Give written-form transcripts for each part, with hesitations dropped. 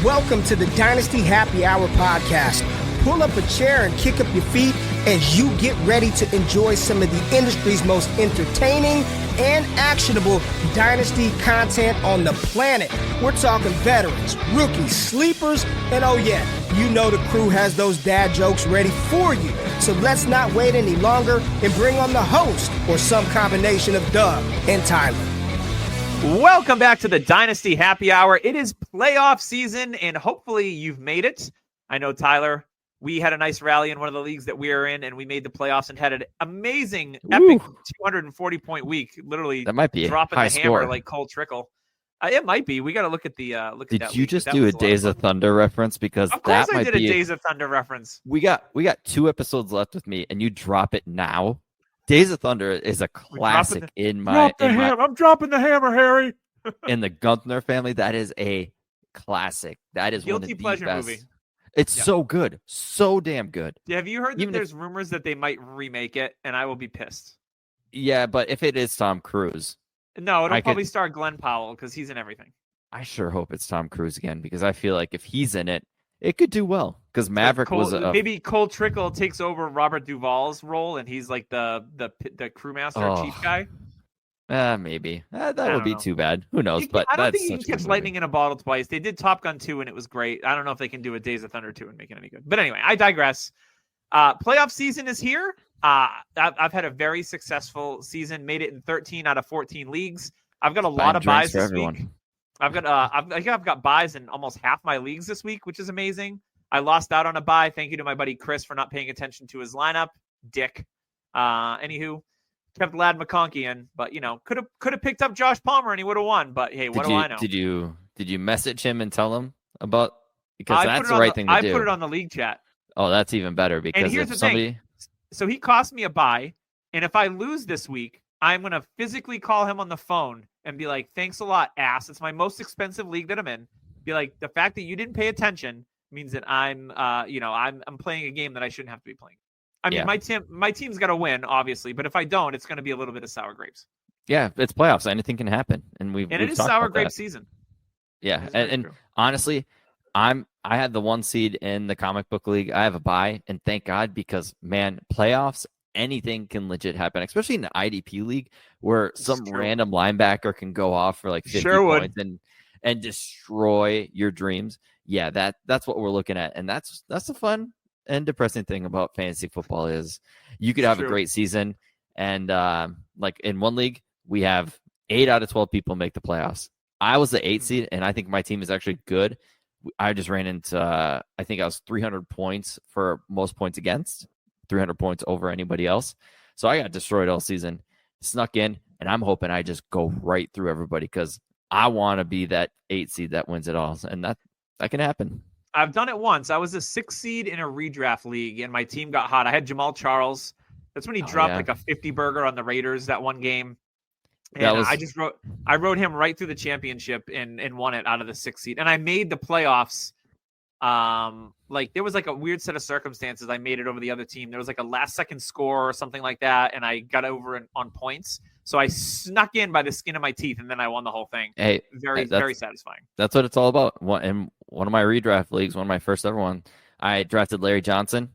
Welcome to the Dynasty Happy Hour podcast. Pull up a chair and kick up your feet as you get ready to enjoy some of the industry's most entertaining and actionable Dynasty content on the planet. We're talking veterans, rookies, sleepers, and oh yeah, you know the crew has those dad jokes ready for you. So let's not wait any longer and bring on the host or some combination of Doug and Tyler. Welcome back to the Dynasty Happy Hour. It is playoff season, and hopefully you've made it. I know, Tyler, we had a nice rally in one of the leagues that we are in, and we made the playoffs and had an amazing, epic 240-point week. Literally, that might be dropping high the hammer score. like Cole Trickle. It might be. We got to look at the look. Did at that you league, just that do a was lot Days of Thunder reference? Because Of course, that I might did a be Days of Thunder reference. We got 2 episodes left with me, and you drop it now. Days of Thunder is a classic I'm dropping the hammer, Harry. in the Gunther family. That is a classic. That is Guilty one of the pleasure best. movie. It's so good, so damn good. Yeah, have you heard that Even there's rumors that they might remake it, and I will be pissed. Yeah, but if it is Tom Cruise, No, it'll probably star Glenn Powell because he's in everything. I sure hope it's Tom Cruise again, because I feel like if he's in it, it could do well. Because Maverick was maybe Cole Trickle takes over Robert Duvall's role, and he's like the crewmaster chief guy. Maybe that would be too bad. Who knows? I don't think you can catch lightning in a bottle twice. They did Top Gun 2, and it was great. I don't know if they can do a Days of Thunder 2 and make it any good. But anyway, I digress. Playoff season is here. I've had a very successful season. Made it in 13 out of 14 leagues. I've got a lot of buys this week. I've got buys in almost half my leagues this week, which is amazing. I lost out on a buy. Thank you to my buddy Chris for not paying attention to his lineup. Dick. Anywho, kept Ladd McConkey in, but could have picked up Josh Palmer and he would have won. But hey, what do I know? Did you message him and tell him about? Because that's the right thing to do. I put it on the league chat. Oh, that's even better, because and here's the thing. So he cost me a buy, and if I lose this week, I'm gonna physically call him on the phone and be like, "Thanks a lot, ass. It's my most expensive league that I'm in." Be like, the fact that you didn't pay attention means that I'm playing a game that I shouldn't have to be playing. I mean, my team's got to win, obviously, but if I don't, it's going to be a little bit of sour grapes. Yeah, it's playoffs. Anything can happen, and it is sour grape season. Yeah, and honestly, I had the 1 seed in the comic book league. I have a bye, and thank God, because man, playoffs, anything can legit happen, especially in the IDP league where some random linebacker can go off for like 50 points and destroy your dreams. Yeah, that's what we're looking at, and that's the fun and depressing thing about fantasy football is you could have a great season, and like in one league we have 8 out of 12 people make the playoffs. I was the 8th seed, and I think my team is actually good. I just ran into I think I was 300 points for most points against, 300 points over anybody else, so I got destroyed all season. Snuck in, and I'm hoping I just go right through everybody, because I want to be that 8th seed that wins it all, and that can happen. I've done it once. I was a 6th seed in a redraft league, and my team got hot. I had Jamal Charles. That's when he dropped like a 50 burger on the Raiders that one game. And I rode him right through the championship and won it out of the 6th seed. And I made the playoffs. Like there was like a weird set of circumstances. I made it over the other team. There was like a last second score or something like that, and I got over on points. So I snuck in by the skin of my teeth, and then I won the whole thing. Hey, very satisfying. That's what it's all about. In one of my redraft leagues, one of my first ever one, I drafted Larry Johnson,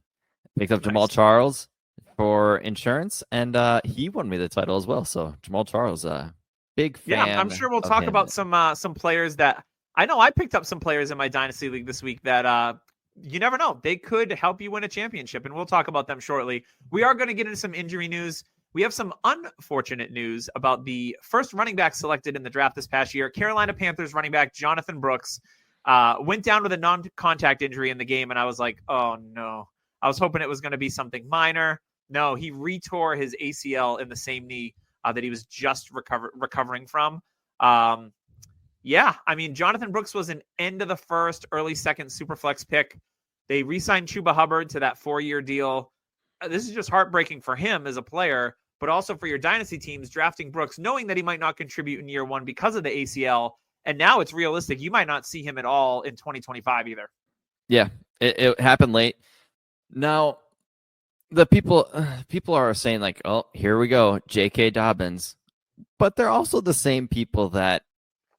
picked up Jamal Charles for insurance, and he won me the title as well. So Jamal Charles, big fan. Yeah, I'm sure we'll talk about some players that I know. I picked up some players in my Dynasty League this week that you never know. They could help you win a championship, and we'll talk about them shortly. We are going to get into some injury news. We have some unfortunate news about the first running back selected in the draft this past year. Carolina Panthers running back Jonathan Brooks went down with a non-contact injury in the game, and I was like, oh, no. I was hoping it was going to be something minor. No, he retore his ACL in the same knee that he was just recovering from. Yeah, I mean, Jonathan Brooks was an end of the first, early second Superflex pick. They re-signed Chuba Hubbard to that 4-year deal. This is just heartbreaking for him as a player, but also for your dynasty teams drafting Brooks, knowing that he might not contribute in year 1 because of the ACL. And now it's realistic. You might not see him at all in 2025 either. Yeah, it happened late. Now, the people are saying like, oh, here we go, J.K. Dobbins. But they're also the same people that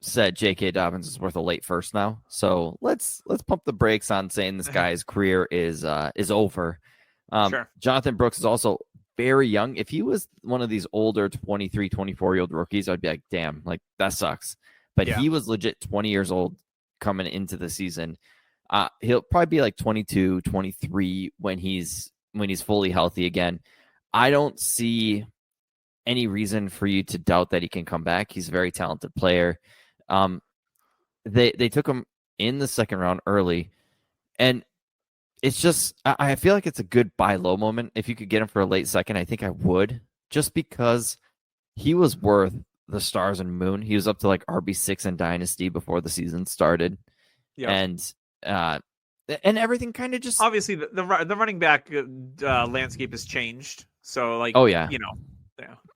said J.K. Dobbins is worth a late first now. So let's pump the brakes on saying this guy's career is over. Sure. Jonathan Brooks is also very young. If he was one of these older 23, 24-year-old rookies, I'd be like, damn, like that sucks. But he was legit 20 years old coming into the season. He'll probably be like 22, 23 when he's fully healthy again. I don't see any reason for you to doubt that he can come back. He's a very talented player. They took him in the second round early, and it's just I feel like it's a good buy low moment. If you could get him for a late second, I think I would, just because he was worth the stars and moon. He was up to like RB6 in Dynasty before the season started. And everything kind of just obviously the running back landscape has changed. So like,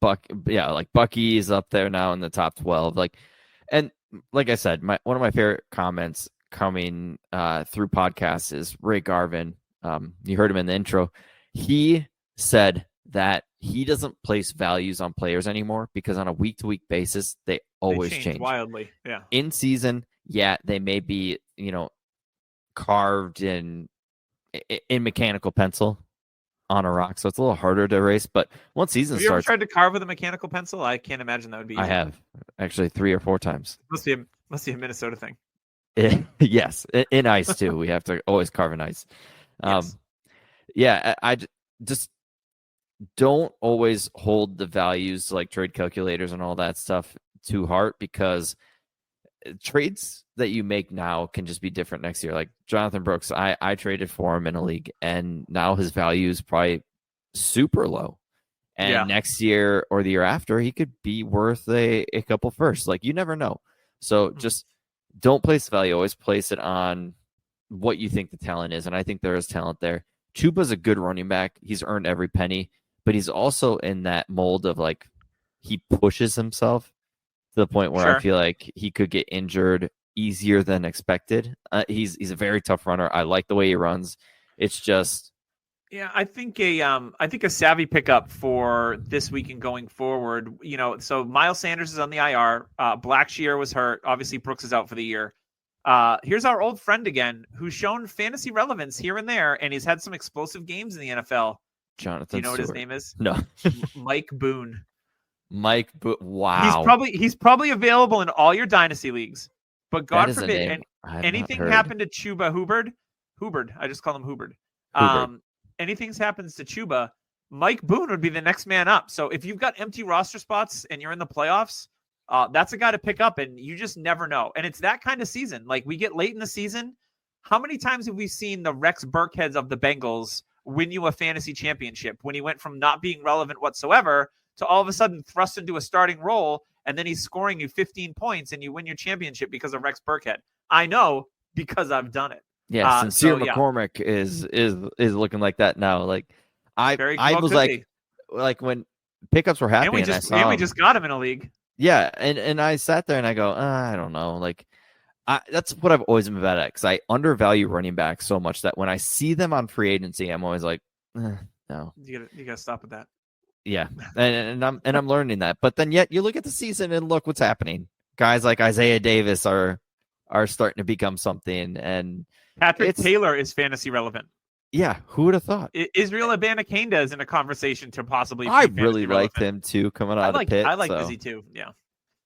like Bucky is up there now in the top 12. Like, and like I said, one of my favorite comments coming through podcasts is Ray Garvin. You heard him in the intro. He said that he doesn't place values on players anymore because on a week-to-week basis, they always change wildly. Yeah. In season, they may be, carved in mechanical pencil on a rock, so it's a little harder to erase. But once season starts, ever tried to carve with a mechanical pencil? I can't imagine that would be easy. I have actually 3 or 4 times. Must be a Minnesota thing. Yes, in ice too. We have to always carve in ice. Yes. I just don't always hold the values like trade calculators and all that stuff to heart, because trades that you make now can just be different next year. Like Jonathan Brooks, I traded for him in a league, and now his value is probably super low. And next year or the year after, he could be worth a couple firsts. Like, you never know. So just don't place value. Always place it on what you think the talent is. And I think there is talent there. Chuba's a good running back. He's earned every penny, but he's also in that mold of like, he pushes himself to the point where I feel like he could get injured easier than expected. He's a very tough runner. I like the way he runs. It's just, I think a savvy pickup for this week and going forward. So Miles Sanders is on the IR. Blackshear was hurt. Obviously, Brooks is out for the year. Here's our old friend again, who's shown fantasy relevance here and there, and he's had some explosive games in the NFL. Jonathan Do you know Stewart. what his name is? No. Mike Boone. Wow. He's probably available in all your dynasty leagues. But God forbid anything happened to Chuba Hubbard. I just call him Hubbard. Anything happens to Chuba, Mike Boone would be the next man up. So if you've got empty roster spots and you're in the playoffs, that's a guy to pick up, and you just never know. And it's that kind of season. Like, we get late in the season. How many times have we seen the Rex Burkheads of the Bengals win you a fantasy championship when he went from not being relevant whatsoever to all of a sudden thrust into a starting role, and then he's scoring you 15 points and you win your championship because of Rex Burkhead? I know, because I've done it. Yeah, Sincere McCormick is looking like that now. Like, I was like when pickups were happening, and we just got him in a league. Yeah, and I sat there and I go, I don't know. Like, that's what I've always been bad at, because I undervalue running backs so much that when I see them on free agency, I'm always like, no. You gotta stop with that. Yeah, and I'm learning that. But then yet you look at the season and look what's happening. Guys like Isaiah Davis are starting to become something, and Patrick Taylor is fantasy relevant. Yeah, who would have thought? Israel Abanikanda is in a conversation to possibly. I really liked him too coming out of Pitt. I like Izzy too. Yeah.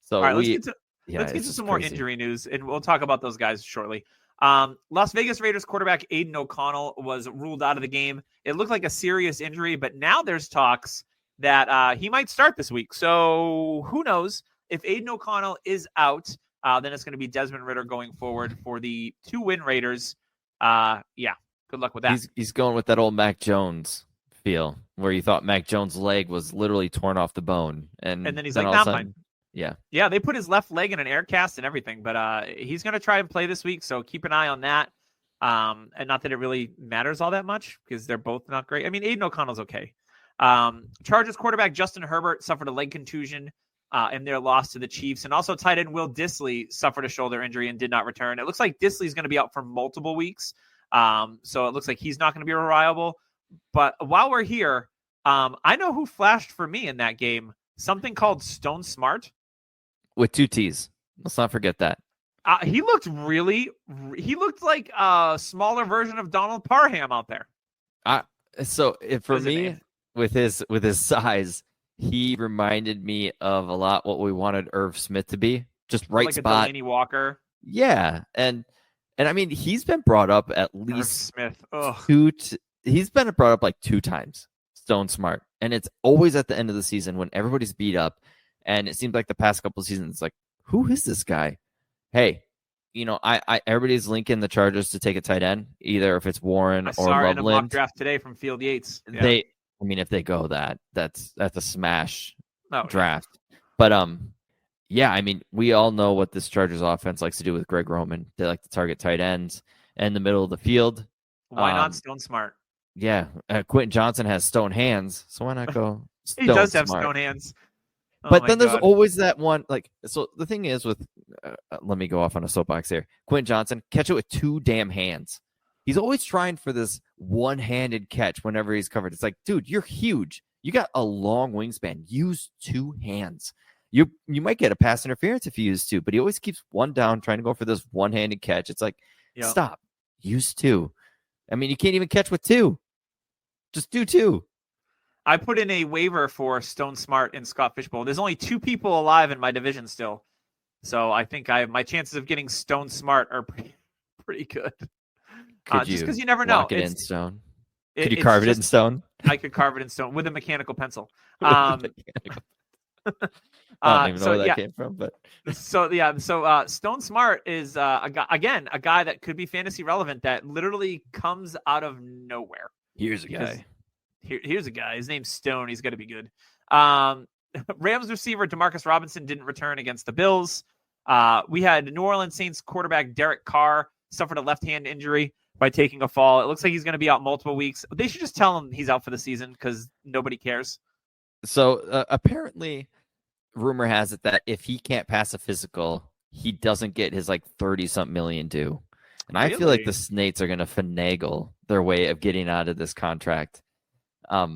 So all right, let's get to some more injury news, and we'll talk about those guys shortly. Las Vegas Raiders quarterback Aiden O'Connell was ruled out of the game. It looked like a serious injury, but now there's talks that he might start this week. So who knows? If Aiden O'Connell is out, then it's going to be Desmond Ridder going forward for the 2-win Raiders. Good luck with that. He's going with that old Mac Jones feel, where you thought Mac Jones' leg was literally torn off the bone, and then he's like, "Not mine." Yeah. They put his left leg in an air cast and everything, but he's going to try and play this week, so keep an eye on that. And not that it really matters all that much, because they're both not great. I mean, Aiden O'Connell's okay. Chargers quarterback Justin Herbert suffered a leg contusion in their loss to the Chiefs, and also tight end Will Dissly suffered a shoulder injury and did not return. It looks like Dissly's going to be out for multiple weeks. So it looks like he's not going to be reliable. But while we're here, I know who flashed for me in that game. Something called Stone Smart. With 2 T's. Let's not forget that. He looked like a smaller version of Donald Parham out there. For me, with his size, he reminded me of a lot what we wanted Irv Smith to be. Just right like spot. A Delaney Walker. Yeah, and I mean he's been brought up at least Irv Smith. He's been brought up like 2 times. Stone Smart, and it's always at the end of the season when everybody's beat up, and it seems like the past couple of seasons, it's like, who is this guy? Hey, everybody's linking the Chargers to take a tight end, either if it's Warren or Loveland. In a mock draft today from Field Yates. Yeah. If they go that's a smash draft. Yeah. But yeah, I mean, we all know what this Chargers offense likes to do with Greg Roman. They like to target tight ends in the middle of the field. Why not Stone Smart? Yeah, Quentin Johnson has stone hands, so why not go? He does have stone hands. But then there's always that one, so the thing is with, let me go off on a soapbox here. Quentin Johnson, catch it with 2 damn hands. He's always trying for this one-handed catch whenever he's covered. It's like, dude, you're huge. You got a long wingspan. Use 2 hands. You might get a pass interference if you use 2, but he always keeps one down trying to go for this one-handed catch. It's like, Stop. Use 2. I mean, you can't even catch with 2. Just do 2. I put in a waiver for Stone Smart and Scott Fishbowl. There's only 2 people alive in my division still. So I think my chances of getting Stone Smart are pretty good. Just because you never know. Lock it in stone. Could you carve it in stone? I could carve it in stone with a mechanical pencil. I don't even know where that came from, but so Stone Smart is a guy that could be fantasy relevant that literally comes out of nowhere. Here's a guy. Here's a guy. His name's Stone. He's going to be good. Rams receiver Demarcus Robinson didn't return against the Bills. We had New Orleans Saints quarterback Derek Carr suffered a left hand injury by taking a fall. It looks like he's going to be out multiple weeks. They should just tell him he's out for the season because nobody cares. So apparently, rumor has it that if he can't pass a physical, he doesn't get his 30-something million due. And I feel like the Saints are going to finagle their way of getting out of this contract. I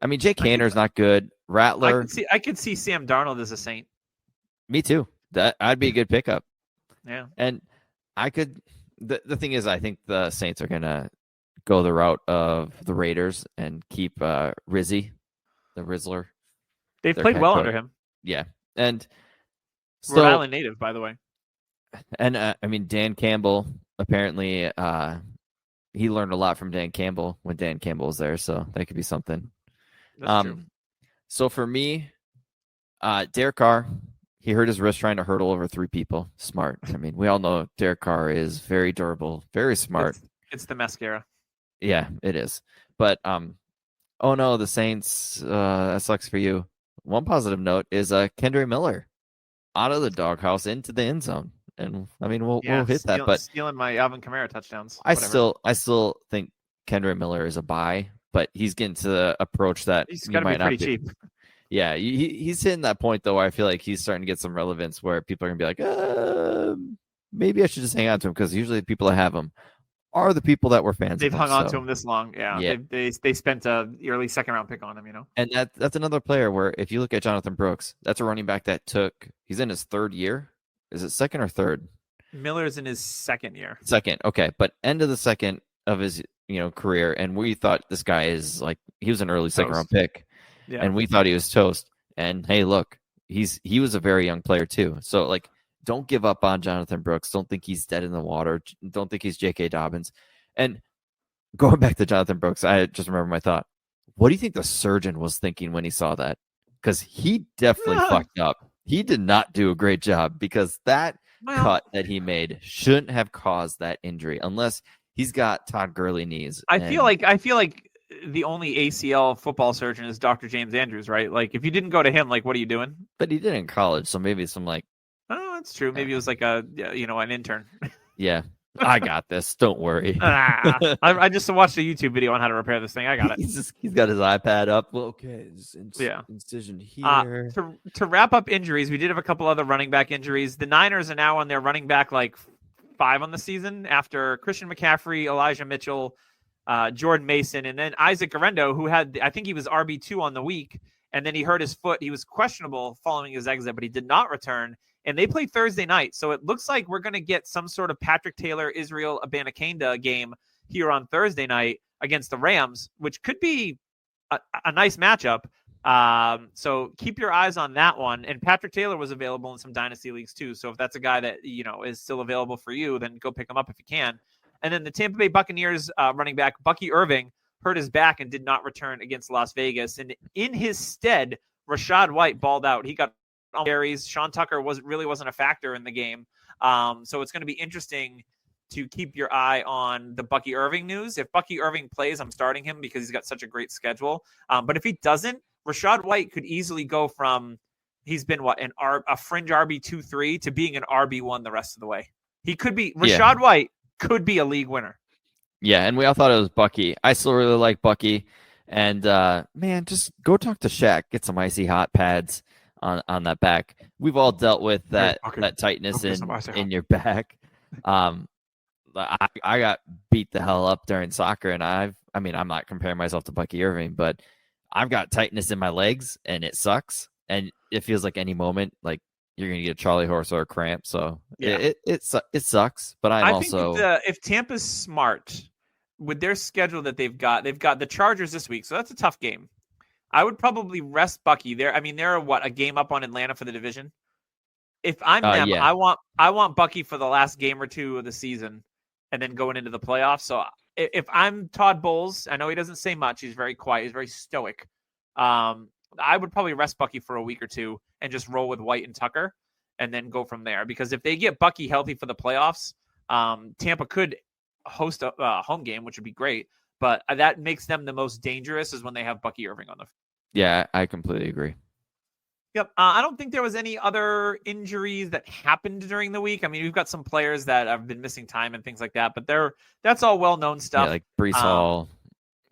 mean, Jake Haener's not good. Rattler. I could see Sam Darnold as a Saint. Me too. I'd be a good pickup. Yeah. And I could. The thing is, I think the Saints are going to go the route of the Raiders and keep Rizzy, the Rizzler. They've played well under him. Yeah. And Rhode Island native, by the way. And I mean, Dan Campbell, apparently he learned a lot from Dan Campbell when Dan Campbell was there, so that could be something. That's true. So for me, Derek Carr, he hurt his wrist trying to hurdle over 3 people. Smart. I mean, we all know Derek Carr is very durable, very smart. It's the mascara. Yeah, it is. But oh no, the Saints, that sucks for you. One positive note is Kendra Miller out of the doghouse into the end zone. And I mean, we'll hit that, but stealing my Alvin Kamara touchdowns. I still think Kendra Miller is a buy, but he's getting to the approach that he's got to be pretty cheap. Yeah, he's hitting that point though. Where I feel like he's starting to get some relevance where people are gonna be like, maybe I should just hang on to him because usually the people that have him are the people that were fans. They've hung on to him this long. Yeah. They spent a early 2nd round pick on him. And that's another player where if you look at Jonathan Brooks, that's a running back that he's in his 3rd year. Is it 2nd or 3rd? Miller's in his 2nd year. 2nd, okay, but end of the 2nd of his career, and we thought this guy is he was an early 2nd round pick, and we thought he was toast. And hey, look, he was a very young player too. So don't give up on Jonathan Brooks. Don't think he's dead in the water. Don't think he's J.K. Dobbins. And going back to Jonathan Brooks, I just remember my thought. What do you think the surgeon was thinking when he saw that? Because he definitely fucked up. He did not do a great job because that cut that he made shouldn't have caused that injury unless he's got Todd Gurley knees. I feel like the only ACL football surgeon is Dr. James Andrews, right? If you didn't go to him, what are you doing? But he did in college, so maybe some oh, that's true. Maybe it was an intern. Yeah. I got this. Don't worry. I just watched a YouTube video on how to repair this thing. I got it. He's got his iPad up. Well, okay. Incision here. To wrap up injuries, we did have a couple other running back injuries. The Niners are now on their running back 5 on the season after Christian McCaffrey, Elijah Mitchell, Jordan Mason, and then Isaac Guerrero, who I think he was RB2 on the week, and then he hurt his foot. He was questionable following his exit, but he did not return. And they play Thursday night, so it looks like we're going to get some sort of Patrick Taylor, Israel Abanikanda game here on Thursday night against the Rams, which could be a nice matchup. So keep your eyes on that one. And Patrick Taylor was available in some dynasty leagues too. So if that's a guy that, is still available for you, then go pick him up if you can. And then the Tampa Bay Buccaneers running back Bucky Irving hurt his back and did not return against Las Vegas. And in his stead, Rachaad White balled out. He got carries. Sean Tucker wasn't a factor in the game. So it's going to be interesting to keep your eye on the Bucky Irving news. If Bucky Irving plays, I'm starting him because he's got such a great schedule. But if he doesn't, Rachaad White could easily go from he's been a fringe RB 2-3 to being an RB1 the rest of the way. He could be Rachaad White could be a league winner. Yeah, and we all thought it was Bucky. I still really like Bucky. And man, just go talk to Shaq. Get some icy hot pads on that back. We've all dealt with that tightness in your back. I got beat the hell up during soccer, and I'm not comparing myself to Bucky Irving, but I've got tightness in my legs, and it sucks. And it feels like any moment, like you're gonna get a Charlie horse or a cramp. So yeah. it sucks. But I also think if Tampa's smart with their schedule that they've got the Chargers this week, so that's a tough game. I would probably rest Bucky there. I mean, they're a game up on Atlanta for the division. If I'm them, yeah. I want Bucky for the last game or two of the season, and then going into the playoffs. So if I'm Todd Bowles, I know he doesn't say much. He's very quiet. He's very stoic. I would probably rest Bucky for a week or two and just roll with White and Tucker and then go from there. Because if they get Bucky healthy for the playoffs, Tampa could host a home game, which would be great. But that makes them the most dangerous is when they have Bucky Irving on the field. Yeah, I completely agree. Yep. I don't think there was any other injuries that happened during the week. I mean, we've got some players that have been missing time and things like that, but that's all well-known stuff. Yeah, like Bryce Hall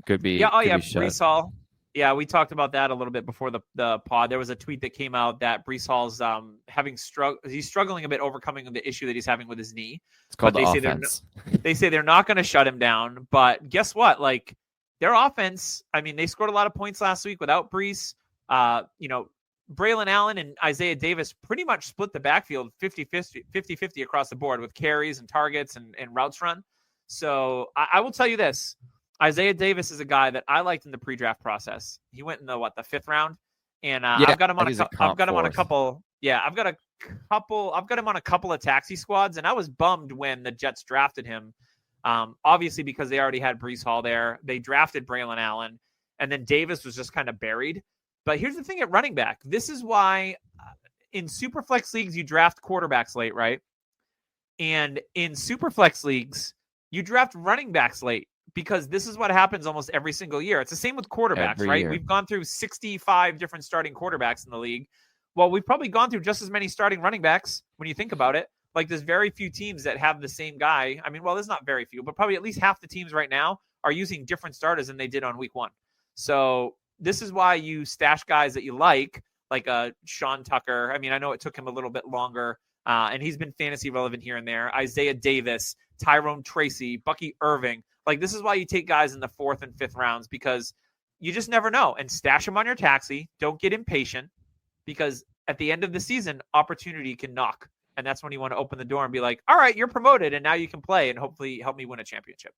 could be. Yeah. Oh, yeah. Bryce Hall. Yeah, we talked about that a little bit before the pod. There was a tweet that came out that Bryce Hall's he's struggling a bit overcoming the issue that he's having with his knee. It's called the offense. They say they're not going to shut him down, but guess what? Like their offense, I mean, they scored a lot of points last week without Bryce. Braylon Allen and Isaiah Davis pretty much split the backfield 50-50 across the board with carries and targets and routes run. So I will tell you this. Isaiah Davis is a guy that I liked in the pre-draft process. He went in the fifth round, and I've got him on a couple. Yeah, I've got him on a couple of taxi squads, and I was bummed when the Jets drafted him. Obviously because they already had Bryce Hall there. They drafted Braylon Allen, and then Davis was just kind of buried. But here's the thing at running back. This is why in Superflex leagues you draft quarterbacks late, right? And in Superflex leagues you draft running backs late. Because this is what happens almost every single year. It's the same with quarterbacks, right? Year. We've gone through 65 different starting quarterbacks in the league. Well, we've probably gone through just as many starting running backs when you think about it. Like there's very few teams that have the same guy. I mean, well, there's not very few, but probably at least half the teams right now are using different starters than they did on week one. So this is why you stash guys that you like Sean Tucker. I mean, I know it took him a little bit longer, and he's been fantasy relevant here and there. Isaiah Davis, Tyrone Tracy, Bucky Irving. Like, this is why you take guys in the 4th and 5th rounds because you just never know. And stash them on your taxi. Don't get impatient because at the end of the season, opportunity can knock. And that's when you want to open the door and be like, all right, you're promoted and now you can play and hopefully help me win a championship.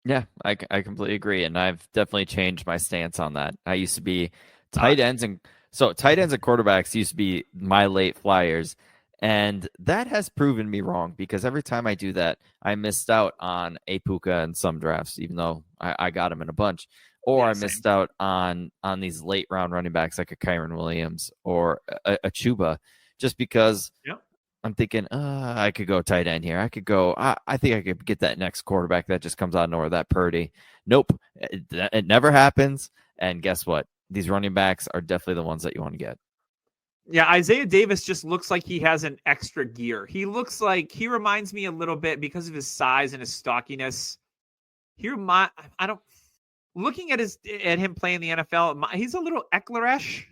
Yeah, I completely agree. And I've definitely changed my stance on that. I used to be tight ends and quarterbacks used to be my late flyers. And that has proven me wrong because every time I do that, I missed out on a Puka in some drafts, even though I got him in a bunch. Or I missed out on these late round running backs like a Kyron Williams or a Chuba, just because I'm thinking, I could go tight end here. I could go, I think I could get that next quarterback that just comes out of nowhere, that Purdy. Nope, it never happens. And guess what? These running backs are definitely the ones that you want to get. Yeah, Isaiah Davis just looks like he has an extra gear. He reminds me a little bit because of his size and his stockiness. Looking at him playing the NFL, he's a little Eckler-ish.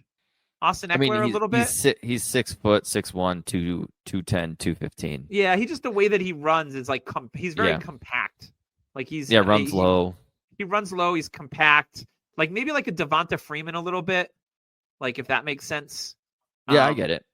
Austin Eckler a little bit. He's 6 foot, 6'1", 210, 215. Yeah, just the way that he runs is like he's very compact. Like runs low. He runs low. He's compact. Like maybe like a Devonta Freeman a little bit. like if that makes sense. Yeah, I get it.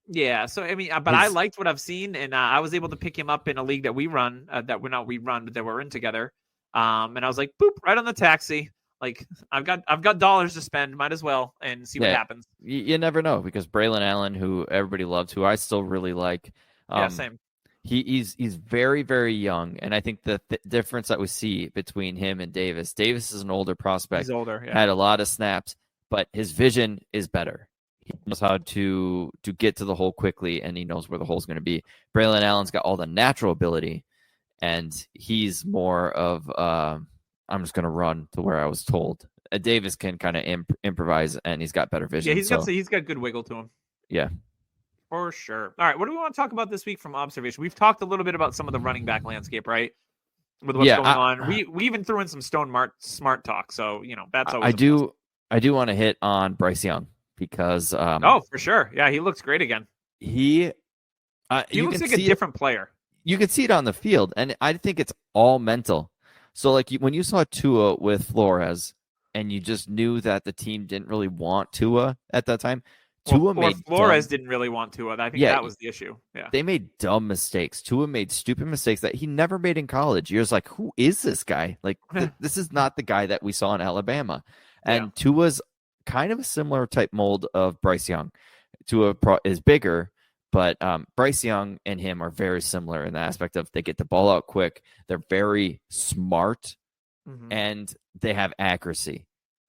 Yeah, so I mean, but I liked what I've seen, and I was able to pick him up in a league that we run, that we run, but that we're in together. And I was like, boop, right on the taxi. Like I've got dollars to spend, might as well, and see what happens. You never know, because Braylon Allen, who everybody loves, who I still really like, yeah, same. He's very, very young, and I think the difference that we see between him and Davis is an older prospect. He's older, yeah. Had a lot of snaps, but his vision is better. He knows how to get to the hole quickly, and he knows where the hole's going to be. Braylon Allen's got all the natural ability, and he's more of I'm just going to run to where I was told. Davis can kind of improvise, and he's got better vision. Yeah, he's got good wiggle to him. Yeah. For sure. All right, what do we want to talk about this week from observation? We've talked a little bit about some of the running back landscape, right? With what's going on. We even threw in some smart talk, so that's always I do want to hit on Bryce Young, because for sure. Yeah, he looks great again. He looks like a different player. You can see it on the field, and I think it's all mental. So like when you saw Tua with Flores, and you just knew that the team didn't really want Tua at that time. Flores didn't really want Tua. I think that was the issue. Yeah, they made dumb mistakes. Tua made stupid mistakes that he never made in college. You're just like, who is this guy? Like, this is not the guy that we saw in Alabama. And Tua's kind of a similar type mold of Bryce Young. Tua is bigger, but Bryce Young and him are very similar in the aspect of they get the ball out quick. They're very smart, and they have accuracy.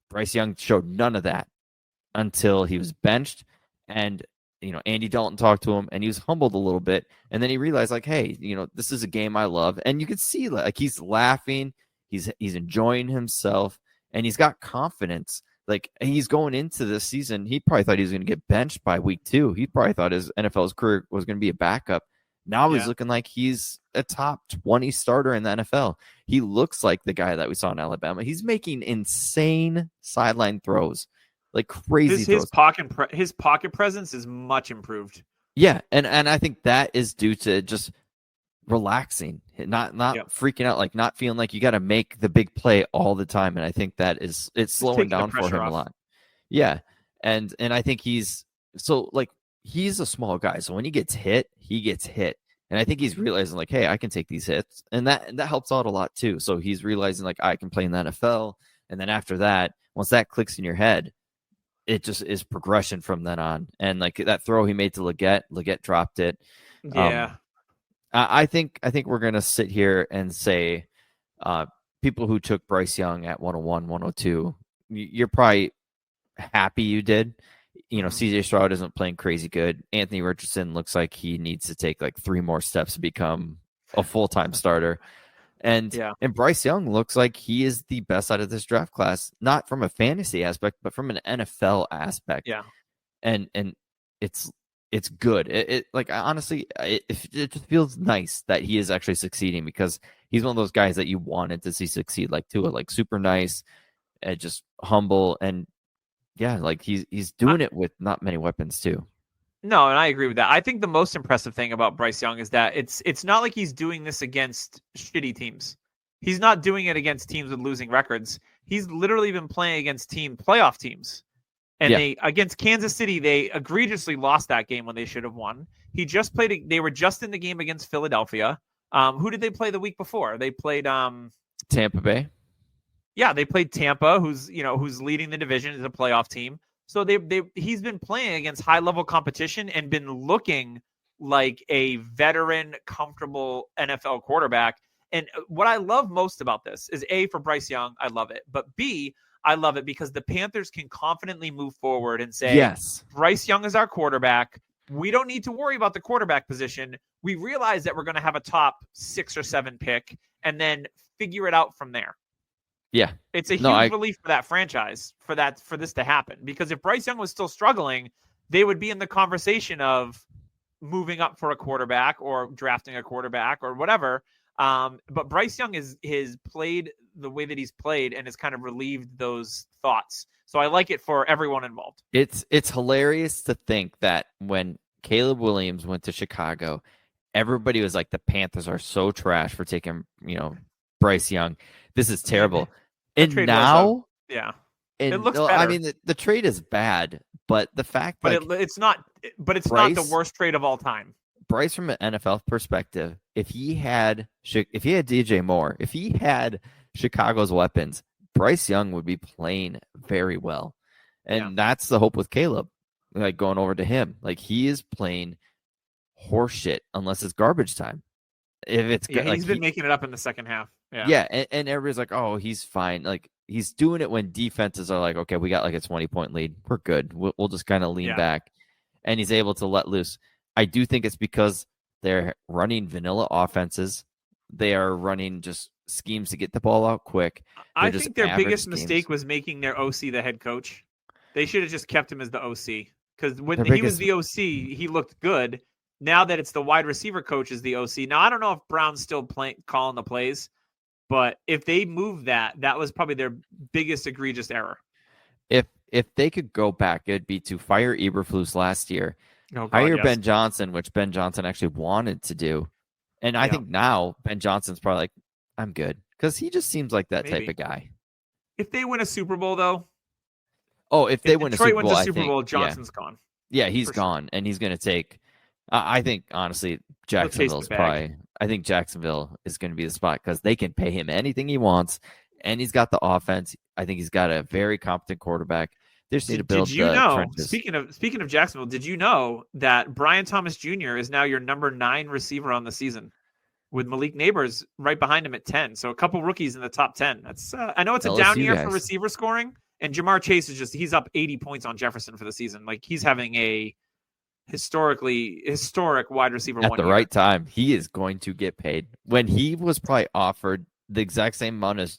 Bryce Young showed none of that until he was benched, and Andy Dalton talked to him, and he was humbled a little bit, and then he realized, like, hey, this is a game I love, and you could see like he's laughing, he's enjoying himself, and he's got confidence. Like, he's going into this season, he probably thought he was going to get benched by week 2. He probably thought his NFL's career was going to be a backup. Now he's looking like he's a top 20 starter in the NFL. He looks like the guy that we saw in Alabama. He's making insane sideline throws. Like crazy. His pocket presence is much improved. Yeah, and I think that is due to just relaxing, not freaking out, like not feeling like you got to make the big play all the time. And I think that it's slowing down for him a lot. Yeah, and I think he's a small guy, so when he gets hit, and I think he's realizing, like, hey, I can take these hits, and that helps out a lot too. So he's realizing, like, I can play in the NFL, and then after that, once that clicks in your head, it just is progression from then on. And like that throw he made to Leggett dropped it. Yeah. I think we're going to sit here and say people who took Bryce Young at 101, 102, you're probably happy you did. CJ Stroud isn't playing crazy good. Anthony Richardson looks like he needs to take like 3 more steps to become a full-time starter. And Bryce Young looks like he is the best out of this draft class, not from a fantasy aspect, but from an NFL aspect. Yeah. And it's good. It like, honestly, it just feels nice that he is actually succeeding, because he's one of those guys that you wanted to see succeed, like Tua, like super nice, just humble, and like he's doing it with not many weapons too. No, and I agree with that. I think the most impressive thing about Bryce Young is that it's not like he's doing this against shitty teams. He's not doing it against teams with losing records. He's literally been playing against playoff teams. And against Kansas City, they egregiously lost that game when they should have won. They were just in the game against Philadelphia. Who did they play the week before? They played Tampa Bay. Yeah, they played Tampa, who's leading the division as a playoff team. So he's been playing against high-level competition and been looking like a veteran, comfortable NFL quarterback. And what I love most about this is, A, for Bryce Young, I love it. But B, I love it because the Panthers can confidently move forward and say, yes, Bryce Young is our quarterback. We don't need to worry about the quarterback position. We realize that we're going to have a top 6 or 7 pick and then figure it out from there. Yeah. It's a huge relief for that franchise for this to happen, because if Bryce Young was still struggling, they would be in the conversation of moving up for a quarterback or drafting a quarterback or whatever. But Bryce Young is played the way that he's played and has kind of relieved those thoughts. So I like it for everyone involved. It's hilarious to think that when Caleb Williams went to Chicago, everybody was like, the Panthers are so trash for taking, Bryce Young. This is terrible. And now, it looks better. I mean, the trade is bad, But the fact, but like, it's not. But it's Bryce, not the worst trade of all time. Bryce, from an NFL perspective, if he had DJ Moore, if he had Chicago's weapons, Bryce Young would be playing very well, and that's the hope with Caleb. Like going over to him, like he is playing horseshit unless it's garbage time. If it's like he's been making it up in the second half. And everybody's like, oh, he's fine. Like he's doing it when defenses are like, okay, we got like a 20-point lead, we're good. We'll just kind of lean back, and he's able to let loose. I do think it's because they're running vanilla offenses. They are running just schemes to get the ball out quick. I think their biggest mistake was making their OC the head coach. They should have just kept him as the OC, because when he was the OC, he looked good. Now that it's the wide receiver coach as the OC. Now, I don't know if Brown's still calling the plays, but if they move that was probably their biggest egregious error. If they could go back, it'd be to fire Eberflus last year, hire Ben Johnson, which Ben Johnson actually wanted to do. And I think now Ben Johnson's probably like, I'm good, because he just seems like that type of guy. If they win a Super Bowl, though. Oh, if they win a Super Bowl, wins a Super Bowl, Johnson's gone. Yeah, he's gone, sure. And he's going to take. I think honestly, Jacksonville's probably. I think Jacksonville is going to be the spot because they can pay him anything he wants, and he's got the offense. I think he's got a very competent quarterback. They just need to build. Did you know? Trenches. Speaking of Jacksonville, did you know that Brian Thomas Jr. is now your number 9 receiver on the season, with Malik Neighbors right behind him at 10? So a couple rookies in the top 10. That's I know it's a down year for receiver scoring, and Jamar Chase he's up 80 points on Jefferson for the season. Like he's having a historic wide receiver at the right time. He is going to get paid. When he was probably offered the exact same amount as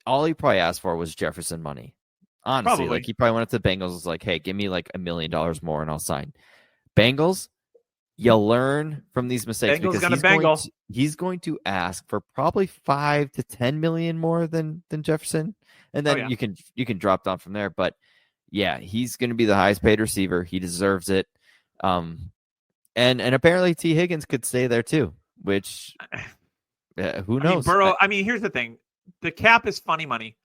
all he probably asked for was Jefferson money. Honestly, probably. Like he probably went up to the Bengals, was like, hey, give me like $1 million more and I'll sign. Bengals, you learn from these mistakes, because he's going to ask for probably $5 to $10 million more than Jefferson, and then you can drop down from there. But yeah, he's going to be the highest paid receiver. He deserves it. And apparently T. Higgins could stay there too, which who knows? Burrow. Here's the thing: the cap is funny money.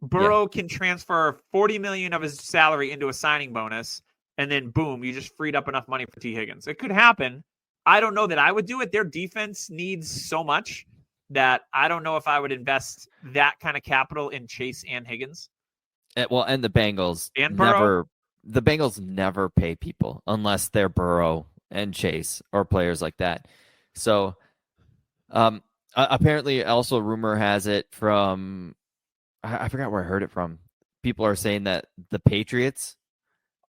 Burrow can transfer $40 million of his salary into a signing bonus, and then boom, you just freed up enough money for T. Higgins. It could happen. I don't know that I would do it. Their defense needs so much that I don't know if I would invest that kind of capital in Chase and Higgins. And the Bengals and Burrow. The Bengals never pay people unless they're Burrow and Chase or players like that. So, apparently, also rumor has it from, I forgot where I heard it from. People are saying that the Patriots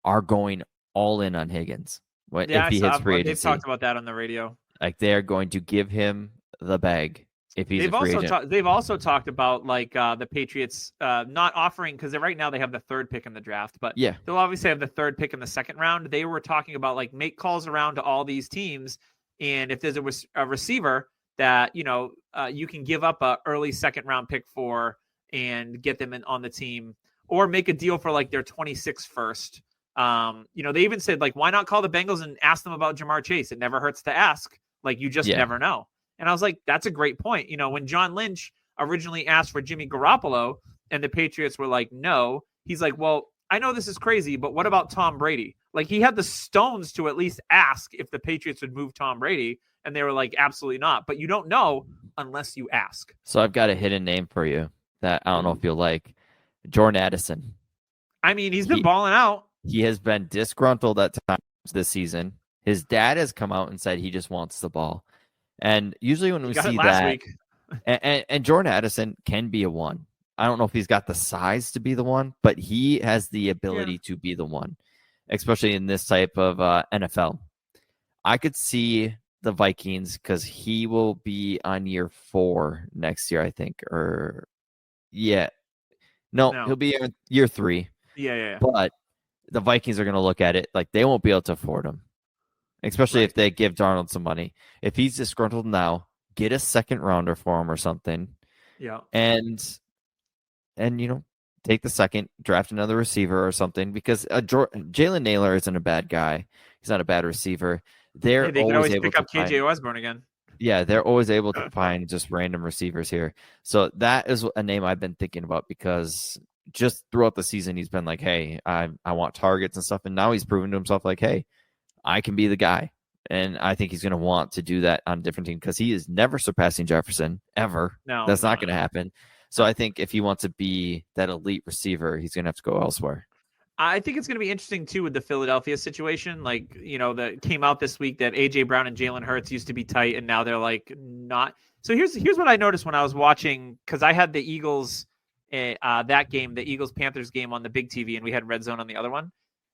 are going all in on Higgins. If he hits free agency. They've talked about that on the radio. Like they are going to give him the bag if he's a free agent. They've also talked about the Patriots not offering, because right now they have the 3rd pick in the draft, but they'll obviously have the 3rd pick in the 2nd round. They were talking about make calls around to all these teams, and if there's a receiver that you can give up a early 2nd round pick for and get them on the team, or make a deal for their 26th first. They even said why not call the Bengals and ask them about Jamar Chase? It never hurts to ask. You just never know. And I was like, that's a great point. When John Lynch originally asked for Jimmy Garoppolo and the Patriots were like, no, he's like, well, I know this is crazy, but what about Tom Brady? He had the stones to at least ask if the Patriots would move Tom Brady. And they were like, absolutely not. But you don't know unless you ask. So I've got a hidden name for you that I don't know if you'll like. Jordan Addison. He's been balling out. He has been disgruntled at times this season. His dad has come out and said he just wants the ball. And usually when we see that, and Jordan Addison can be a 1. I don't know if he's got the size to be the 1, but he has the ability to be the 1, especially in this type of NFL. I could see the Vikings, because he will be on year 4 next year, I think. No, he'll be in year 3. Yeah. But the Vikings are going to look at it like they won't be able to afford him, especially if they give Darnold some money. If he's disgruntled now, get a 2nd rounder for him or something. Yeah. And take the 2nd, draft another receiver or something, because Jalen Naylor isn't a bad guy. He's not a bad receiver. They can always pick up KJ Osborne again. Yeah, they're always able to find just random receivers here. So that is a name I've been thinking about, because just throughout the season, he's been like, hey, I want targets and stuff. And now he's proven to himself like, hey, I can be the guy. And I think he's going to want to do that on a different team because he is never surpassing Jefferson ever. No, that's not going to happen. So I think if he wants to be that elite receiver, he's going to have to go elsewhere. I think it's going to be interesting too with the Philadelphia situation. Like, that came out this week that AJ Brown and Jalen Hurts used to be tight, and now they're like not. So here's what I noticed when I was watching, because I had the Eagles that game, the Eagles-Panthers game on the big TV, and we had Red Zone on the other one.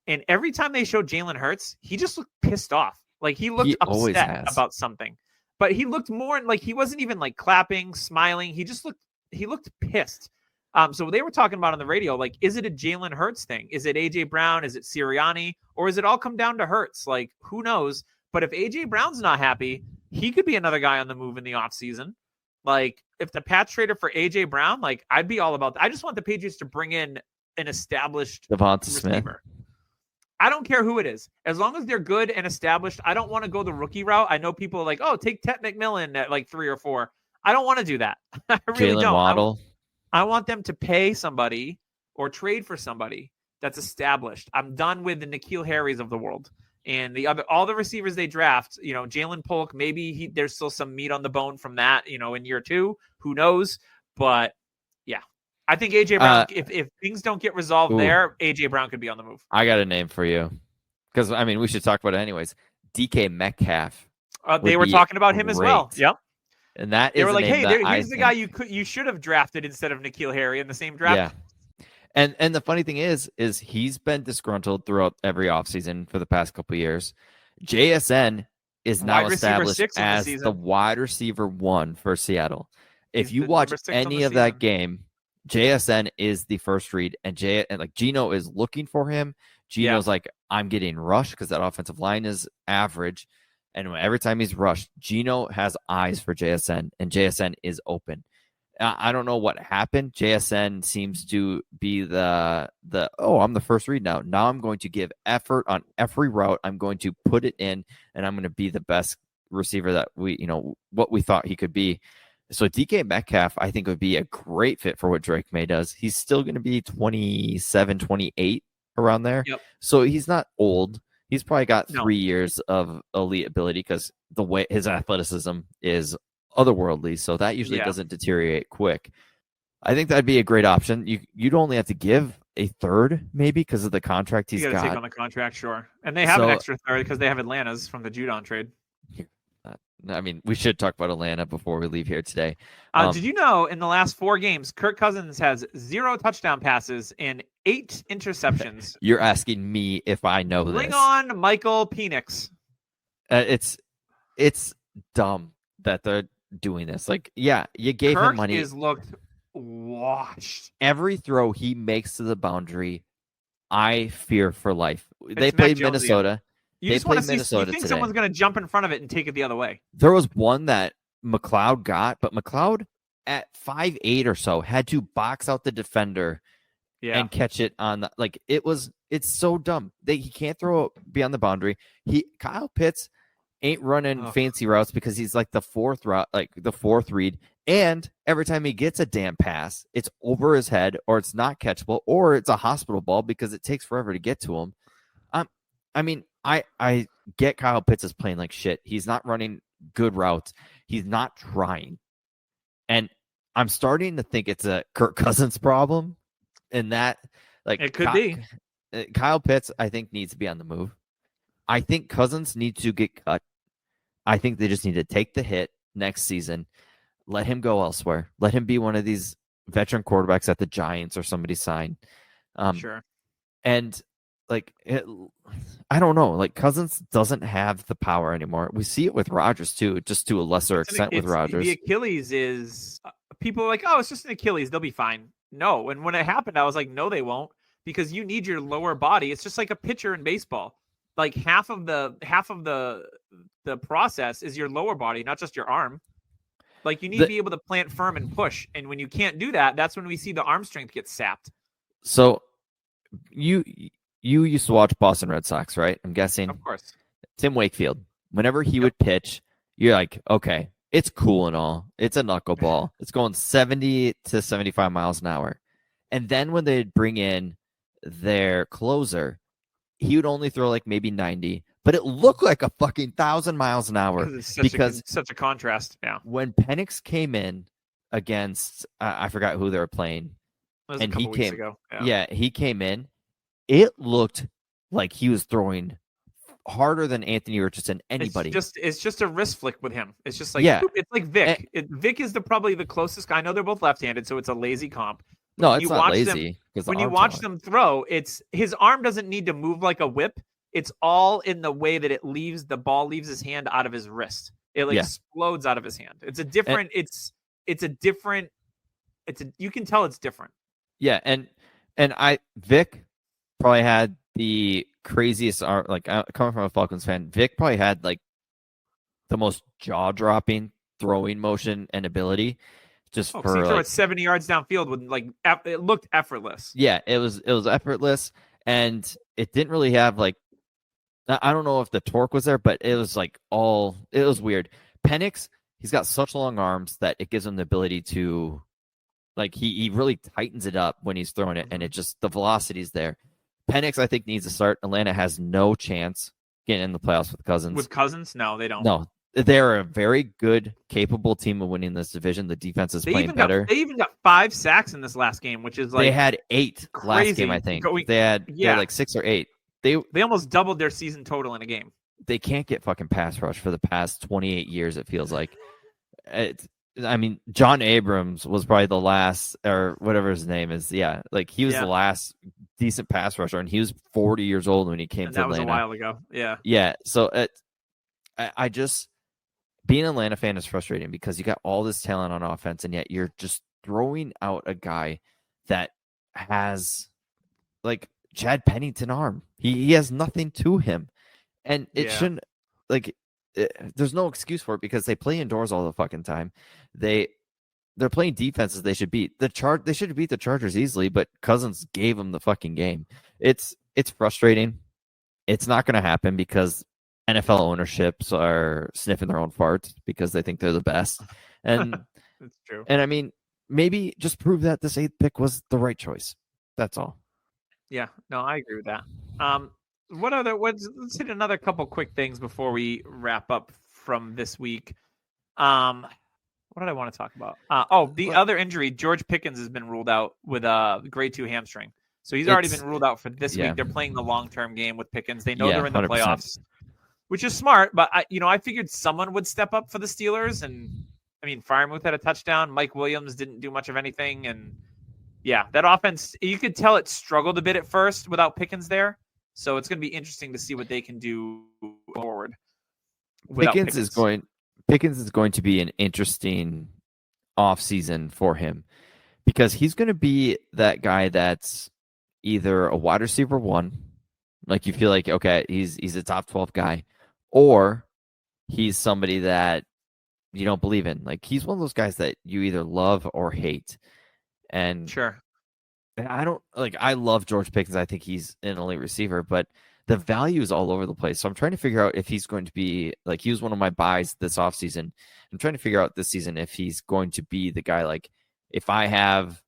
And every time they showed Jalen Hurts, he just looked pissed off. Like he looked upset about something. But he looked more like he wasn't even like clapping, smiling. He looked pissed. So they were talking about on the radio, like, is it a Jalen Hurts thing? Is it AJ Brown? Is it Sirianni? Or is it all come down to Hurts? Like, who knows? But if AJ Brown's not happy, he could be another guy on the move in the offseason. Like, if the Pats traded for AJ Brown, like, I'd be all about that. I just want the Patriots to bring in an established Devonta receiver. Smith. I don't care who it is. As long as they're good and established, I don't want to go the rookie route. I know people are like, oh, take Ted McMillan at like 3 or 4. I don't want to do that. I really Jalen don't. Waddle. I want them to pay somebody or trade for somebody that's established. I'm done with the N'Keal Harrys of the world. And all the receivers they draft, Jalen Polk, maybe there's still some meat on the bone from that, in year 2. Who knows? But yeah, I think AJ Brown, if things don't get resolved there, AJ Brown could be on the move. I got a name for you because, we should talk about it anyways. DK Metcalf. They were talking about him as well. Yep. And that they is were like, hey, here's the guy think... you should have drafted instead of N'Keal Harry in the same draft. Yeah. And the funny thing is he's been disgruntled throughout every offseason for the past couple of years. JSN is now established as the wide receiver 1 for Seattle. If you watch any of that game, JSN is the first read, and Geno is looking for him. Geno's like, I'm getting rushed because that offensive line is average. And every time he's rushed, Geno has eyes for JSN, and JSN is open. I don't know what happened. JSN seems to be I'm the first read now. Now I'm going to give effort on every route. I'm going to put it in, and I'm going to be the best receiver that what we thought he could be. So DK Metcalf, I think, would be a great fit for what Drake May does. He's still going to be 27, 28 around there. Yep. So he's not old. He's probably got 3 years of elite ability because the way his athleticism is otherworldly. So that usually doesn't deteriorate quick. I think that'd be a great option. You'd only have to give a third maybe because of the contract he's got. You got to take on the contract, sure. And they have an extra third because they have Atlanta's from the Judon trade. We should talk about Atlanta before we leave here today. Did you know in the last 4 games, Kirk Cousins has 0 touchdown passes and 8 interceptions? You're asking me if I know this. Bring on Michael Penix. It's dumb that they're doing this. Like, you gave him money. Kirk has looked washed. Every throw he makes to the boundary, I fear for life. They played Minnesota. You just want to see. You think someone's going to jump in front of it and take it the other way? There was one that McLeod got, but McLeod at 5'8" or so had to box out the defender and catch it on the it's so dumb. He can't throw it beyond the boundary. Kyle Pitts ain't running fancy routes because he's like the 4th route, like the 4th read. And every time he gets a damn pass, it's over his head or it's not catchable or it's a hospital ball because it takes forever to get to him. I get Kyle Pitts is playing like shit. He's not running good routes. He's not trying. And I'm starting to think it's a Kirk Cousins problem. And that, it could be. Kyle Pitts, I think, needs to be on the move. I think Cousins needs to get cut. I think they just need to take the hit next season. Let him go elsewhere. Let him be one of these veteran quarterbacks at the Giants or somebody sign. Sure. And I don't know. Cousins doesn't have the power anymore. We see it with Rodgers too, just to a lesser extent with Rodgers. The Achilles is people are like, oh, it's just an Achilles. They'll be fine. No. And when it happened, I was like, no, they won't, because you need your lower body. It's just like a pitcher in baseball. Like half of the process is your lower body, not just your arm. Like you need to be able to plant firm and push. And when you can't do that, that's when we see the arm strength get sapped. So you used to watch Boston Red Sox, right? I'm guessing. Of course. Tim Wakefield. Whenever he would pitch, you're like, okay, it's cool and all. It's a knuckleball. It's going 70 to 75 miles an hour. And then when they'd bring in their closer, he would only throw like maybe 90, but it looked like a fucking 1,000 miles an hour it's such a contrast. Yeah. When Penix came in against, I forgot who they were playing. That was a couple weeks ago. Yeah, he came in. It looked like he was throwing harder than Anthony Richardson, anybody. It's just a wrist flick with him. It's just like, it's like Vic. Vic is probably the closest guy. I know they're both left-handed, so it's a lazy comp. No, it's not lazy. When you watch them throw, it's his arm doesn't need to move like a whip. It's all in the way that the ball leaves his hand out of his wrist. It explodes out of his hand. It's a different. You can tell it's different. Yeah, and Vic probably had the craziest arm. Like coming from a Falcons fan, Vic probably had like the most jaw-dropping throwing motion and ability. Just for he threw it 70 yards downfield with it looked effortless. Yeah, it was effortless, and it didn't really have like, I don't know if the torque was there, but it was like it was weird. Penix, he's got such long arms that it gives him the ability to, like, he really tightens it up when he's throwing it, and it just, the velocity's there. Penix, I think, needs to start. Atlanta has no chance getting in the playoffs with Cousins. With Cousins? No, they don't. No. They're a very good, capable team of winning this division. The defense is playing better. They even got 5 sacks in this last game, which is like, they had 8 last game, I think. They had like 6 or 8. They almost doubled their season total in a game. They can't get fucking pass rush for the past 28 years, it feels like. I mean, John Abrams was probably the last, or whatever his name is. Yeah, like he was the last decent pass rusher, and he was 40 years old when he came to Atlanta. That was a while ago. Yeah. Yeah. So I just, being an Atlanta fan is frustrating because you got all this talent on offense, and yet you're just throwing out a guy that has like Chad Pennington arm. He has nothing to him, and it shouldn't, like, there's no excuse for it because they play indoors all the fucking time. They're playing defenses they should beat. They should have beat the Chargers easily, but Cousins gave them the fucking game. It's frustrating. It's not going to happen because NFL ownerships are sniffing their own farts because they think they're the best. And that's true. And I mean, maybe just prove that this 8th pick was the right choice. That's all. Yeah, no, I agree with that. Let's hit another couple quick things before we wrap up from this week. What did I want to talk about? Other injury, George Pickens has been ruled out with a grade 2 hamstring. So he's already been ruled out for this week. They're playing the long-term game with Pickens. They know they're in the 100%. Playoffs, which is smart. But I figured someone would step up for the Steelers. And I mean, Freiermuth had a touchdown. Mike Williams didn't do much of anything. And yeah, that offense, you could tell it struggled a bit at first without Pickens there. So it's going to be interesting to see what they can do forward. Pickens is going to be an interesting offseason for him because he's going to be that guy that's either a wide receiver 1, like you feel like, okay, he's a top 12 guy, or he's somebody that you don't believe in. Like, he's one of those guys that you either love or hate. And sure, I love George Pickens. I think he's an elite receiver, but the value is all over the place. So I'm trying to figure out if he's going to be, like, he was one of my buys this offseason. I'm trying to figure out this season if he's going to be the guy, like, if I have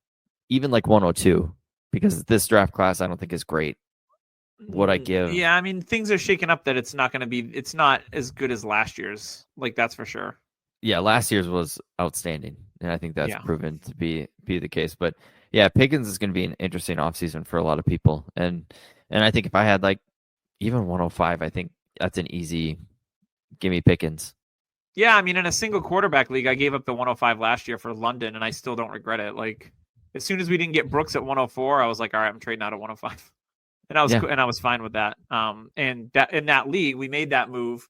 even like 102, because this draft class I don't think is great. Would I give? Yeah, I mean, things are shaking up that it's not as good as last year's. Like, that's for sure. Yeah, last year's was outstanding, and I think that's proven to be the case. But yeah, Pickens is going to be an interesting offseason for a lot of people. And I think if I had like even 105, I think that's an easy give me Pickens. Yeah, I mean, in a single quarterback league, I gave up the 105 last year for London, and I still don't regret it. Like, as soon as we didn't get Brooks at 104, I was like, all right, I'm trading out at 105. And I was fine with that. And that in that league, we made that move,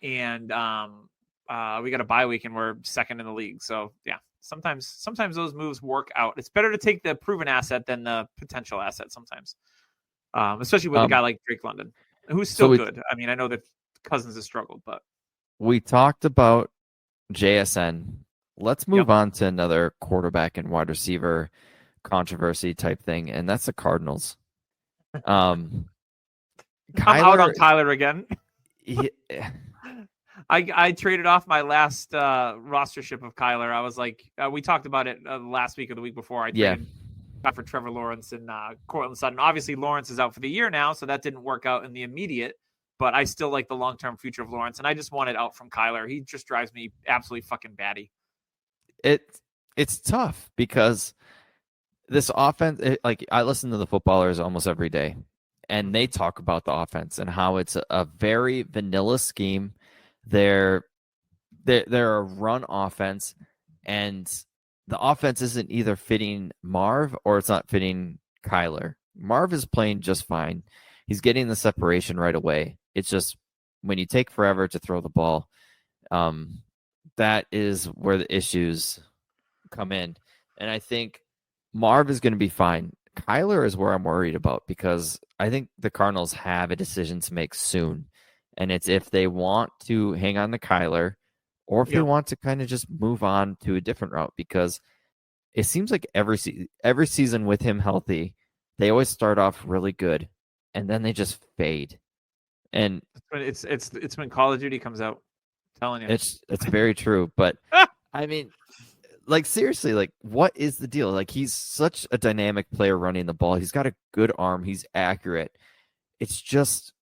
and we got a bye week and we're second in the league. So yeah, sometimes those moves work out. It's better to take the proven asset than the potential asset sometimes, especially with a guy like Drake London, who's still good. I mean, I know that Cousins has struggled, but we talked about JSN. Let's move on to another quarterback and wide receiver controversy type thing, and that's the Cardinals. I'm out on Kyler again. I traded off my last rostership of Kyler. I was like, we talked about it last week or the week before. I traded for Trevor Lawrence and Cortland Sutton. Obviously, Lawrence is out for the year now, so that didn't work out in the immediate. But I still like the long-term future of Lawrence, and I just want it out from Kyler. He just drives me absolutely fucking batty. It's tough because this offense, like I listen to the footballers almost every day, and they talk about the offense and how it's a very vanilla scheme. They're a run offense, and the offense isn't either fitting Marv or it's not fitting Kyler. Marv is playing just fine. He's getting the separation right away. It's just when you take forever to throw the ball, that is where the issues come in. And I think Marv is going to be fine. Kyler is where I'm worried about because I think the Cardinals have a decision to make soon. And it's if they want to hang on to Kyler or if they want to kind of just move on to a different route, because it seems like every season with him healthy, they always start off really good and then they just fade. And it's when Call of Duty comes out. I'm telling you. It's very true. But I mean, like seriously, like what is the deal? Like he's such a dynamic player running the ball. He's got a good arm. He's accurate. It's just,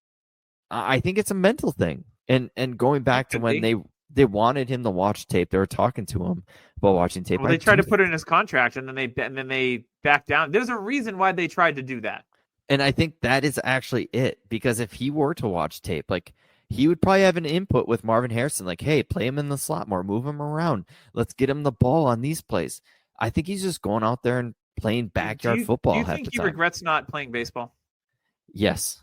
I think it's a mental thing. And going back to when they wanted him to watch tape, they were talking to him about watching tape. Well, they tried to put it in his contract, and then they backed down. There's a reason why they tried to do that. And I think that is actually it, because if he were to watch tape, like he would probably have an input with Marvin Harrison, like, hey, play him in the slot more, move him around. Let's get him the ball on these plays. I think he's just going out there and playing backyard football. Do you think he regrets not playing baseball? Yes.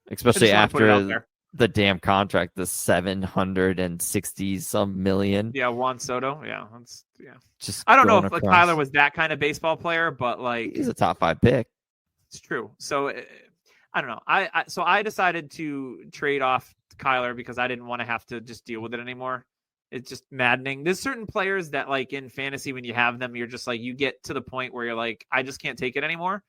Especially after the damn contract, the $760-some million. Yeah, Juan Soto. Yeah. I don't know if Kyler was that kind of baseball player, but like he's a top 5 pick. It's true. So I don't know. I decided to trade off Kyler because I didn't want to have to just deal with it anymore. It's just maddening. There's certain players that like in fantasy, when you have them, you're just like, you get to the point where you're like, I just can't take it anymore.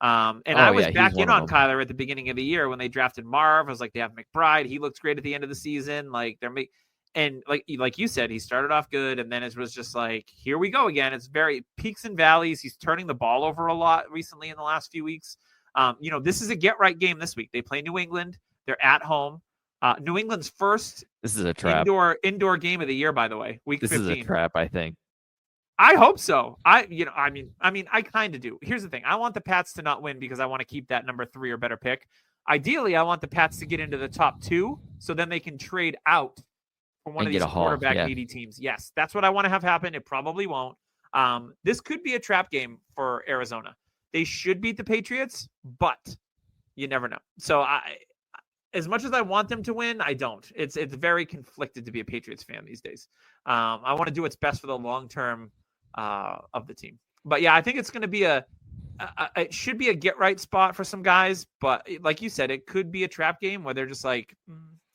I was back in on Kyler at the beginning of the year when they drafted Marv. I was like, they have McBride. He looked great at the end of the season. Like and like you said, he started off good, and then it was just like, here we go again. It's very peaks and valleys. He's turning the ball over a lot recently in the last few weeks. This is a get-right game this week. They play New England. They're at home. New England's first this is a trap. indoor game of the year, by the way. Week 15. This is a trap, I think. I hope so. I kind of do. Here's the thing. I want the Pats to not win because I want to keep that number 3 or better pick. Ideally, I want the Pats to get into the top 2 so then they can trade out for one of these quarterback needy teams. Yes, that's what I want to have happen. It probably won't. This could be a trap game for Arizona. They should beat the Patriots, but you never know. So as much as I want them to win, I don't. It's very conflicted to be a Patriots fan these days. I want to do what's best for the long term of the team. But yeah, I think it's going to be it should be a get right spot for some guys. But like you said, it could be a trap game where they're just like,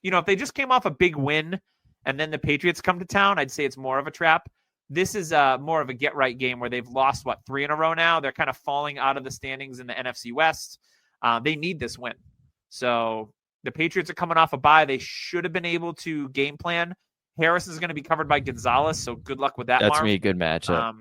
if they just came off a big win and then the Patriots come to town, I'd say it's more of a trap. This is more of a get right game where they've lost 3 in a row now. They're kind of falling out of the standings in the NFC West. They need this win. So the Patriots are coming off a bye. They should have been able to game plan. Harris is going to be covered by Gonzalez, so good luck with that. That's going to be a good matchup.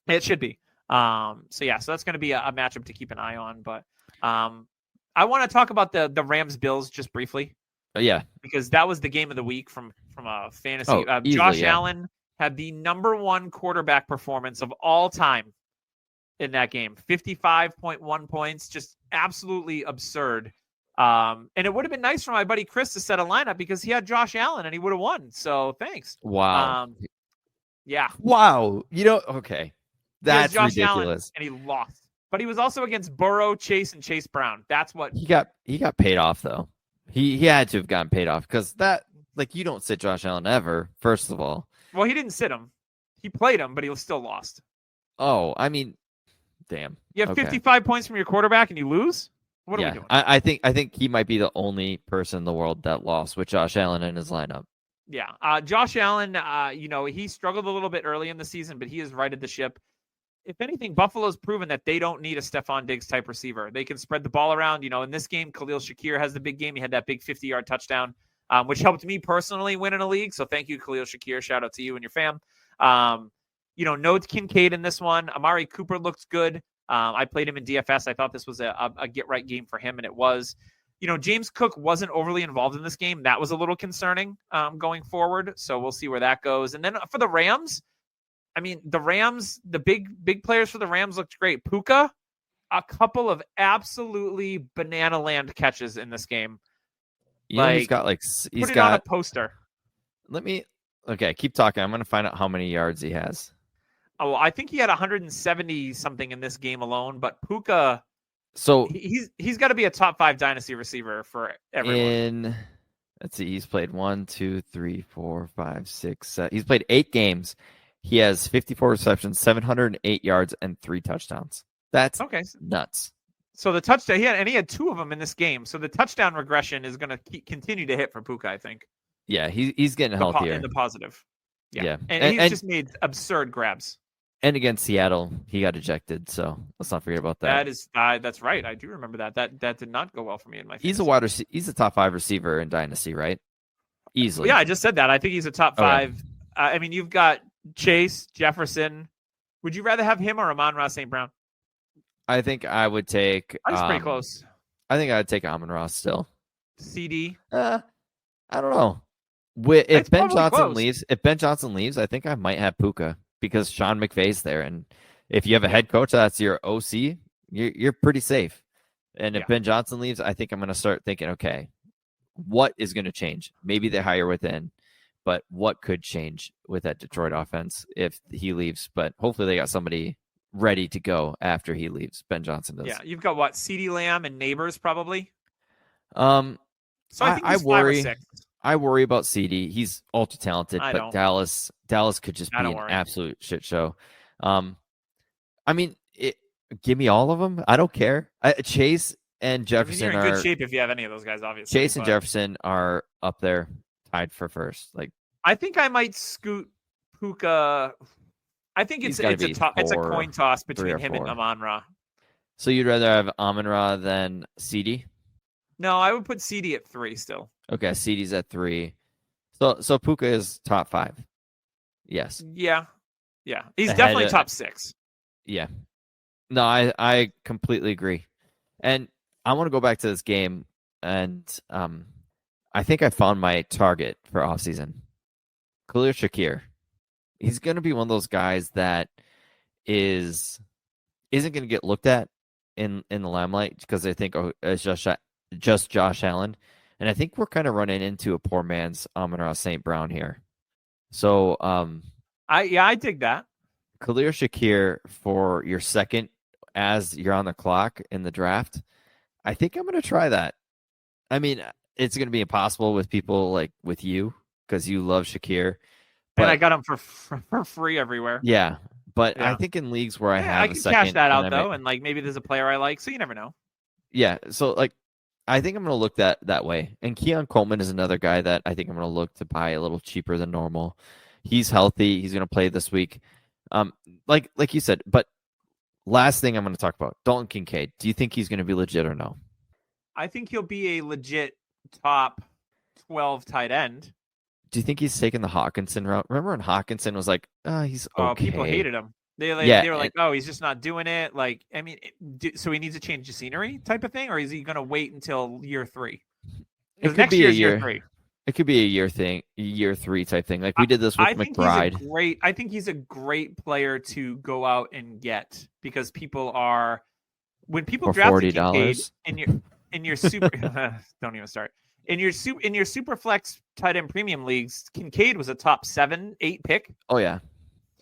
It should be. So that's going to be a matchup to keep an eye on. But I want to talk about the Rams-Bills just briefly. Yeah. Because that was the game of the week from a fantasy. Josh Allen had the number 1 quarterback performance of all time in that game. 55.1 points, just absolutely absurd. And it would have been nice for my buddy Chris to set a lineup because he had Josh Allen and he would have won. So thanks. Wow. Yeah. Wow. Okay. That's Josh ridiculous. Allen and he lost. But he was also against Burrow, Chase, and Chase Brown. That's what he got paid off though. He had to have gotten paid off because that, like, you don't sit Josh Allen ever, first of all. Well, he didn't sit him. He played him, but he still lost. Oh, I mean, damn. You have 55 points from your quarterback and you lose? What are we doing? I think he might be the only person in the world that lost with Josh Allen in his lineup. Yeah. Josh Allen, he struggled a little bit early in the season, but he has righted the ship. If anything, Buffalo's proven that they don't need a Stephon Diggs type receiver. They can spread the ball around. In this game, Khalil Shakir has the big game. He had that big 50-yard touchdown, which helped me personally win in a league. So thank you, Khalil Shakir. Shout out to you and your fam. No Kincaid in this one. Amari Cooper looks good. I played him in DFS. I thought this was a get right game for him, and it was. James Cook wasn't overly involved in this game. That was a little concerning going forward. So we'll see where that goes. And then for the Rams, the big players for the Rams looked great. Puka, a couple of absolutely banana land catches in this game. He's got on a poster. Okay, keep talking. I'm going to find out how many yards he has. Oh, I think he had 170 something in this game alone, but Puka, so he's got to be a top 5 dynasty receiver for everyone. Let's see, he's played 1, 2, 3, 4, 5, 6, 7. He's played 8 games. He has 54 receptions, 708 yards, and 3 touchdowns. That's nuts. So the touchdown he had 2 of them in this game. So the touchdown regression is going to continue to hit for Puka, I think. Yeah, he's getting healthier. In the positive. Yeah. And he's just made absurd grabs. And against Seattle, he got ejected. So let's not forget about that. That's right. I do remember that. That did not go well for me in my fantasy. He's a top 5 receiver in Dynasty, right? Easily. Well, yeah, I just said that. I think he's a top 5. Okay. You've got Chase, Jefferson. Would you rather have him or Amon-Ra St. Brown? I think I would take. That's pretty close. I think I'd take Amon-Ra still. CD. I don't know. If Ben Johnson leaves, I think I might have Puka because Sean McVay's there, and if you have a head coach that's your OC, you're pretty safe. And if Ben Johnson leaves, I think I'm going to start thinking, okay, what is going to change? Maybe they hire within, but what could change with that Detroit offense if he leaves? But hopefully they got somebody ready to go after he leaves. Ben Johnson does. Yeah, you've got what? CeeDee Lamb and Neighbors probably. So I think he's 5 or 6. I worry about CD. He's ultra talented, but Dallas could just be an absolute shit show. Give me all of them. I don't care. Chase and Jefferson you're in good shape if you have any of those guys, obviously. Chase and Jefferson are up there, tied for first. I think I might scoot Puka. I think it's a coin toss between him and Amon-Ra. So you'd rather have Amon-Ra than CD? No, I would put CD at 3 still. Okay, CD's at 3. So Puka is top 5. Yes. Yeah. He's definitely top 6. Yeah. No, I completely agree. And I want to go back to this game, and I think I found my target for offseason. Khalil Shakir. He's going to be one of those guys that isn't going to get looked at in the limelight because they think, it's just Josh Allen. And I think we're kind of running into a poor man's Amon-Ra St. Brown here. So I dig that. Khalil Shakir for your second as you're on the clock in the draft. I think I'm going to try that. It's going to be impossible with people like with you because you love Shakir. But I got him for free everywhere. Yeah. But I think in leagues where I have a second. I can cash that out though. And maybe there's a player I like. So you never know. Yeah. So I think I'm going to look that way. And Keon Coleman is another guy that I think I'm going to look to buy a little cheaper than normal. He's healthy. He's going to play this week. Like you said, but last thing I'm going to talk about, Dalton Kincaid. Do you think he's going to be legit or no? I think he'll be a legit top 12 tight end. Do you think he's taking the Hawkinson route? Remember when Hawkinson was like, he's okay. Oh, people hated him. They were like, he's just not doing it. So he needs to change the scenery type of thing, or is he going to wait until year 3? It could be year 3. It could be a year 3 type thing. Like we did this with McBride. I think he's a great player to go out and get because when people draft Kincaid in your super don't even start. In your super flex tight end premium leagues, Kincaid was a top 7-8 pick. Oh yeah.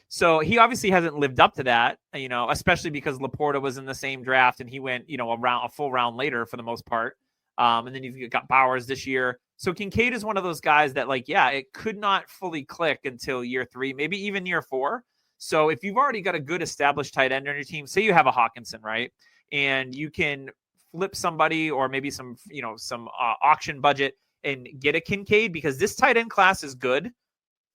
So he obviously hasn't lived up to that, especially because Laporta was in the same draft and he went, a full round later for the most part. And then you've got Bowers this year. So Kincaid is one of those guys that it could not fully click until year 3, maybe even year 4. So if you've already got a good established tight end on your team, say you have a Hawkinson, right? And you can flip somebody or maybe some auction budget and get a Kincaid because this tight end class is good.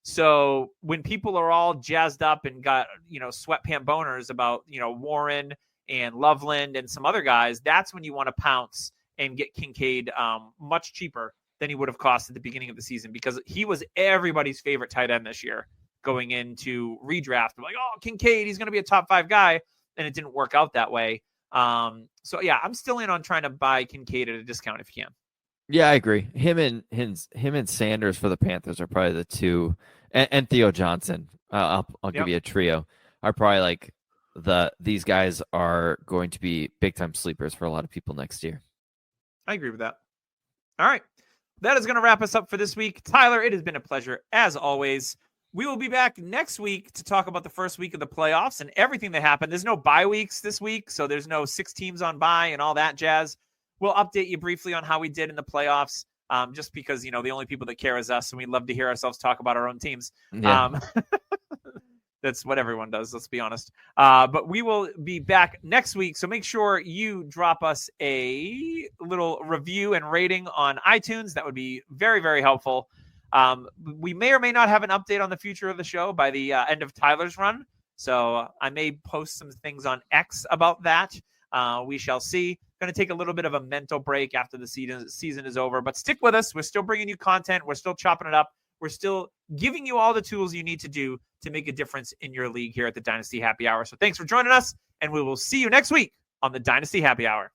So when people are all jazzed up and got, sweatpant boners about, Warren and Loveland and some other guys, that's when you want to pounce and get Kincaid much cheaper than he would have cost at the beginning of the season because he was everybody's favorite tight end this year going into redraft. I'm like, Kincaid, he's going to be a top 5 guy. and it didn't work out that way. So yeah, I'm still in on trying to buy Kincaid at a discount if you can. Yeah, I agree. Him and Sanders for the Panthers are probably the two, and Theo Johnson. I'll give you a trio. Are probably like these guys are going to be big time sleepers for a lot of people next year. I agree with that. All right, that is going to wrap us up for this week. Tyler, it has been a pleasure as always. We will be back next week to talk about the first week of the playoffs and everything that happened. There's no bye weeks this week, so there's no 6 teams on bye and all that jazz. We'll update you briefly on how we did in the playoffs, just because, the only people that care is us, and we love to hear ourselves talk about our own teams. Yeah. That's what everyone does, let's be honest. But we will be back next week, so make sure you drop us a little review and rating on iTunes. That would be very, very helpful. We may or may not have an update on the future of the show by the end of Tyler's run, so I may post some things on X about that. We shall see. Going to take a little bit of a mental break after the season is over, but stick with us. We're still bringing you content. We're still chopping it up. We're still giving you all the tools you need to do to make a difference in your league here at the Dynasty Happy Hour. So thanks for joining us, and we will see you next week on the Dynasty Happy Hour.